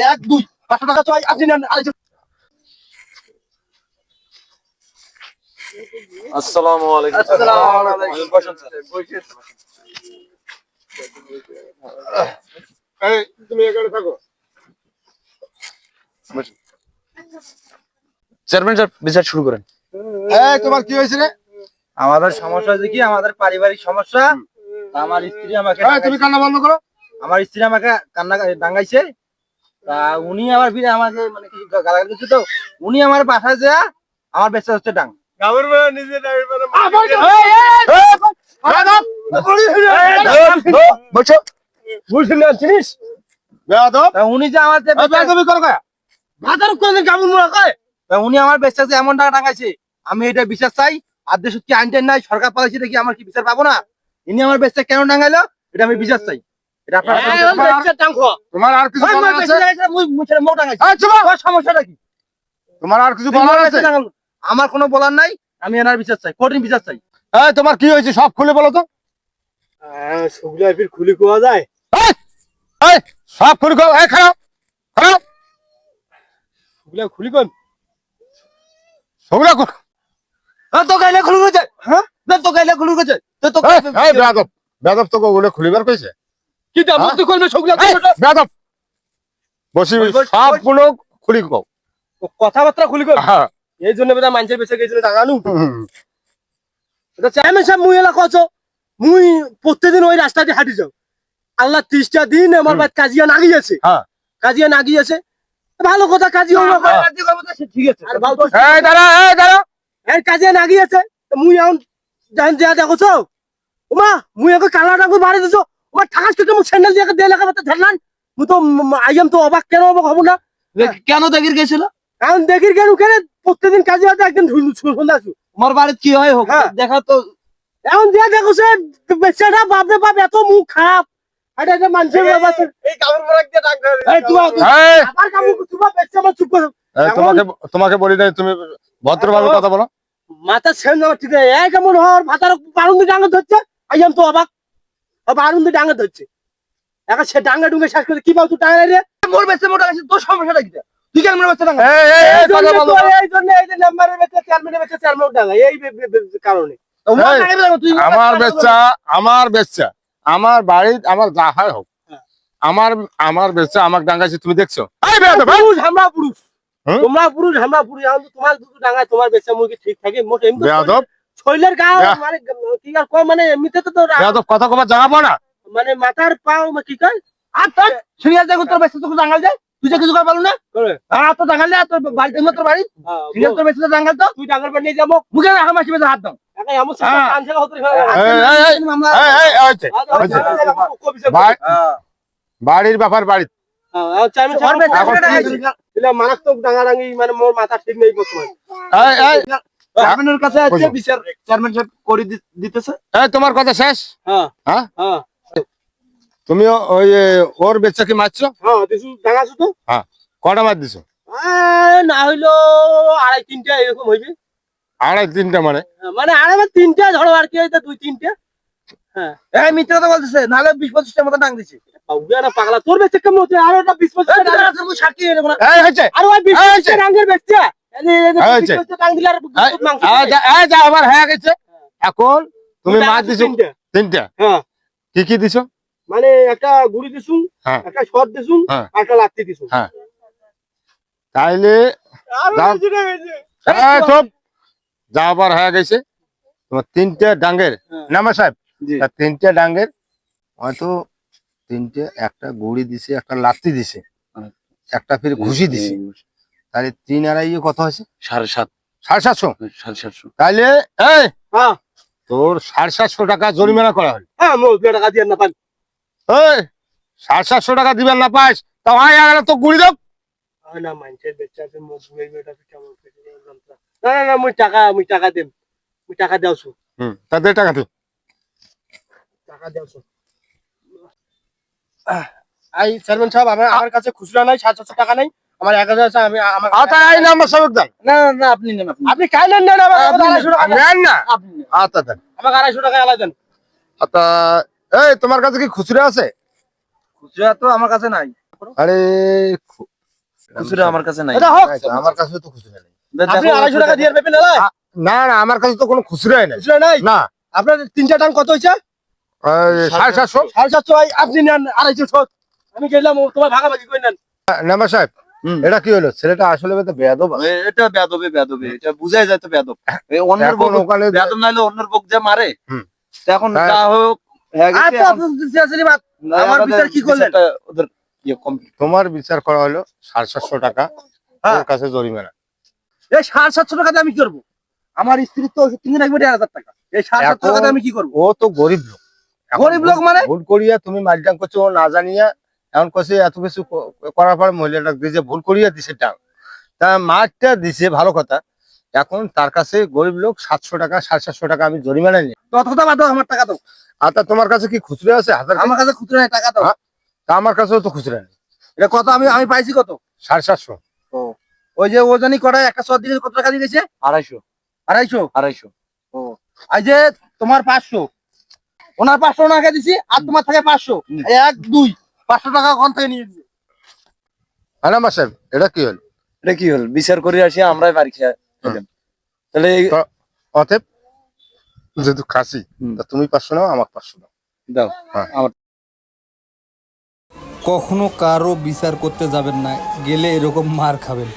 1 2 500 টাকা চাই আপনি নেন। আসসালামু আলাইকুম। আসসালামু আলাইকুম। বসেন স্যার। এই তুমি এখানে থাকো। চেয়ারম্যান স্যার বিচার শুরু করেন। এই তোমার কি হয়েছে রে? আমাদের সমস্যা হচ্ছে কি, আমাদের পারিবারিক সমস্যা। আমার স্ত্রী আমাকে তুমি কান্না বন্ধ করো। আমার স্ত্রী আমাকে কান্না ডাঙ্গাইছে। তা উনি আমার আমাকে মানে কিছু গালাগালি দিচ্ছে, তো উনি আমার বাসায় যা আমার বেঁচে হচ্ছে ডাং। গাবর মানে নিজে ডাইর মানে বসো। বুঝলি না জিনিস বেয়াদব। তা উনি যে আমার যে বেয়াদবি করো কয়া ভাতার কোনদিন গাবুর মোড়া কয়, তা উনি আমার বেঁচে যে এমন টাকা ডাঙ্গাইছে, আমি এটা বিচার চাই। আর দেশ কি আইন নাই, সরকার পালাইছে দেখি আমার কি বিচার পাবো না? ইনি আমার বেঁচে কেন ডাঙ্গাইলো, এটা আমি বিচার চাই। এটা আপনার তোমার আর কিছু বলার আছে? সমস্যাটা কি? তোমার আর কিছু বলার আছে? আমার কোনো বলার নাই, আমি এনার বিচার চাই, কঠিন বিচার চাই। এই তোমার কি হয়েছে সব খুলে বলো তো। সবগুলা ফির খুলি কোয়া যায়? এই সব খুলে কও। এই খারাপ খারাপ সবগুলা খুলি কোন? সবগুলা তো গাইলে খুলি গেছে। হ্যাঁ, তো গাইলে খুলি গেছে। তো এই বেয়াদব বেয়াদব তোকে ওগুলো খুলিবার কইছে? কি দাম তুই করবে সবগুলা? বেয়াদব বসি সবগুলো খুলি কও। কথাবার্তা খুলি কোন? হ্যাঁ এই জন্য বেটা মানুষের বেঁচে গেছিল টাকানু। এটা চেয়ারম্যান সাহেব, মুই এলা কছো, মুই প্রত্যেকদিন ওই রাস্তা দিয়ে হাঁটি যাও। আল্লাহ 30টা দিন আমার বাড়ি কাজিয়া না গিয়েছে। হ্যাঁ কাজিয়া না গিয়েছে, ভালো কথা। কাজিয়া ঠিক আছে। আর বাউ তো এই দাঁড়া এই দাঁড়া। এর কাজিয়া না গিয়েছে, তো মুই এখন জান যা দেখছো ওমা, মুই এখন কালা ডাঙ্গু মারি দিছো। ওমা ঠাস কেটে মুই স্যান্ডেল দিয়ে দিয়ে লাগাতে ধরলাম। মুই তো আইয়াম তো অবাক, কেন অবাক হব না? কেন দেখির গেছিল? এখন দেখির কেন কেন প্রত্যেকদিন কাজিয়াতে একদিন শুনতে আসু। তোমার বাড়িতে কি হয় হোক, হ্যাঁ। দেখা তো। এখন দিয়া দেখো সে বেচারা বাপরে বাপ এত মুখ খারাপ। এটা একটা মানুষের ব্যাপার। এই কাপড় পরে দিয়ে ডাক দাও। এই তুই এই আবার কামু তুই বেচা আমার চুপ কর। তোমাকে তোমাকে বলি নাই তুমি ভদ্রভাবে কথা বলো। মাথা ছেন না, ঠিক আছে? এই কেমন হর ভাতার বারুন্দি ডাঙ্গা ধরছে। আইয়াম তো অবাক, বারুন্দি ডাঙ্গা ধরছে। এখন সে ডাঙ্গা ডুঙ্গে শেষ করে কি পাও তুই টাঙ্গা রে? মোর বেচে মোটা আছে, তোর সমস্যাটা কি? তুই কেন মোর বেচে ডাঙ্গা? এই কথা বলো। এই জন্য এই যে নাম্বারের বেচে চেয়ারম্যানের বেচে চেয়ারম্যান ডাঙ্গা, এই কারণে। আমার বেচ্চা আমার বাড়ির আমার যাহাই হোক আমার আমার বেচ্চা আমাকে ডাঙ্গাইছে তুমি দেখছো? এই বেয়াদব, এই! পুরুষ আমরা পুরুষ, হুম? তোমরা পুরুষ আমরা পুরুষ। এখন তো তোমার দুটো ডাঙ্গায় তোমার বেচা মুরগি ঠিক থাকে মোট এমনি বেয়াদব শৈলের গা মানে কি আর কম, মানে এমনিতে তো তোর বেয়াদব কথা কবার জানাবো না। মানে মাথার পাও কি কয় আর তোর সিরিয়াল দেখো, তোর বেচে তোকে ডাঙ্গাল যায়। তুই যে কিছু কর পারো না? আর তো ডাঙ্গাল যায়, তোর বাড়িতে তোর বাড়ি সিরিয়াল তোর বেচে তো ডাঙ্গাল। তো তুই ডাঙ্গাল পর নিয়ে যাবো মুখে রাখা মাসি বেচে হাত দাও। এমন কান ছেড়ে হতে বাড়ির ব্যাপার বাড়ি মারাত্মক ডাঙ্গাডাঙ্গি, মানে মোর মাথা ঠিক নেই বর্তমানে। চেয়ারম্যানের কাছে আছে বিচার, চেয়ারম্যান সাহেব করে দিতেছে। এই তোমার কথা শেষ? হ্যাঁ হ্যাঁ হ্যাঁ তুমি ওই ওর বেচ্চা কি মারছো? হ্যাঁ দিছু ডাঙ্গাছু তো। হ্যাঁ কটা মার দিছো? না হইলো 2.5-3টা এরকম হইবে। 2.5-3টা মানে? মানে আরে 3টা ধরো আর কি, হয়তো 2-3টা। হ্যাঁ এই মিথ্যা কথা বলতেছে, নাহলে 20-25টার মতো ডাং দিছে। না পাগলা, তোর বেচে কেমন হচ্ছে? আর ওটা 20-25 সাক্ষী এনে কোনো। এই হচ্ছে আর ওই 20 রাঙ্গের বেচছে। হয়েছে। যা আবার হয়ে গেছে। এখন তুমি মাছ দিছো 3টা। হ্যাঁ কি দিছো? মানে একটা গুড়ি দিছু, হ্যাঁ একটা শট দিছু, হ্যাঁ আর একটা লাত্তি দিছু। হ্যাঁ তাইলে আর সব যা আবার হয়ে গেছে তোমার 3টা ডাঙ্গের নামা সাহেব। 3টা ডাঙ্গের হয়তো 3টে, একটা গুড়ি দিছে, একটা লাত্তি দিছে, একটা ফির ঘুষি দিছে। তাহলে 3 আর 2 কত হয়েছে? 7.5 750। তাইলে এই তোর 750 টাকা জরিমানা করা হলো। হ্যাঁ মো টাকা দিয়ে না পান। এই 750 টাকা দিবেন না পাস তা ভাই আর তো গুড়ি দাও না মাইন্ডের বেচাতে মো বুড়াই বেটা কেমন করে যন্ত্রণা। না না না মুই টাকা দেম, মুই টাকা দাওছু। তাদের টাকা দে। টাকা দাওছু। আই চেয়ারম্যান সাহেব, আমার কাছে খুচরা নাই, 700 টাকা নাই। আমার 1000 আছে, আমি আমার আতা এই নাম্বার সবক দেন। না না আপনি নেন, আপনি খাইলেন না? আমার 250 টাকা নেন না। আপনি নেন। আতা দেন। আমাকে 250 টাকা আলাই দেন। আতা এই তোমার কাছে কি খুচরা আছে? খুচরা তো আমার কাছে নাই। আরে খুচরা আমার কাছে নাই। এটা হোক। নাই তো, আমার কাছে তো খুচরা নেই। আপনি 250 টাকা দিয়ে পেপে নিলে? না না, আমার কাছে তো কোনো খুচরাই নাই। খুচরা নাই? না, আপনার 3টা টান কত হইছে? 750। 750। আপনি নেন 250। আমি গেলাম, তোমার ভাগাভাগি করে নেন। নাম্বার সাহেব, এটা কি হলো? ছেলেটা আসলে বেয়াদব আছে। এটা বেয়াদবি বেয়াদবি, এটা বুঝাই যায় তো বেয়াদব। অন্যের বউ এখন ওখানে বেয়াদব নাইলে অন্যের বউ যে মারে। হুম। তো এখন হ্যাঁ। যা হোক হয়ে গেছে, আচ্ছা, এখন সিয়াসলি বাত। আমার বিচার কি করলেন? বিচারটা ওদের ইয়ে complete। তোমার বিচার করা হলো 750 টাকা হ্যাঁ। ওর কাছে জরিমানা। এই 750 টাকা দিয়ে আমি কি করবো? আমার স্ত্রী তো ওষুধ কিনে রাখবে 1,500 টাকা। এই 750 টাকা দিয়ে আমি কি করবো? ও তো গরিব লোক। এখন গরিব লোক মানে? ভুল করিয়া তুমি মারডাং করছো, ও না জানিয়া এখন কইছে এত কিছু করার পর মহিলাটা দিছে, ভুল করিয়া দিছে টাকা। তা মারটা দিছে ভালো কথা, এখন তার কাছে গরিব লোক 700 টাকা 750 টাকা আমি জরিমানা নিই। তত কথা বাদ দাও, আমার টাকা দাও। আচ্ছা, তোমার কাছে কি খুচরা আছে 1000 টাকা? আমার কাছে খুচরা নাই, টাকা দাও। হ্যাঁ। তা আমার কাছেও তো খুচরা নেই। এটা কত? আমি আমি পাইছি কত? 750। ওই যে ওজনই কড়াই একটা সর দিকে কত টাকা দিয়ে গেছে? 250 250। 250। এই যে তোমার 500, ওনার 500 ওনাকে দিছি, আর তোমার থেকে 500। 1 2 500 টাকা ওখান থেকে নিয়ে দিছি। নাম্বার সাহেব, এটা কি হলো? এটা কি হল? বিচার করে আসি আমরাই বাড়ি খেয়ে খেলাম। তাহলে তো- অতএব যেহেতু খাসি, হুম। তা তুমি 500 নাও, আমার 500 নাও। দাও। হ্যাঁ। কখনো কারো বিচার করতে যাবেন না, গেলে এরকম মার খাবেন।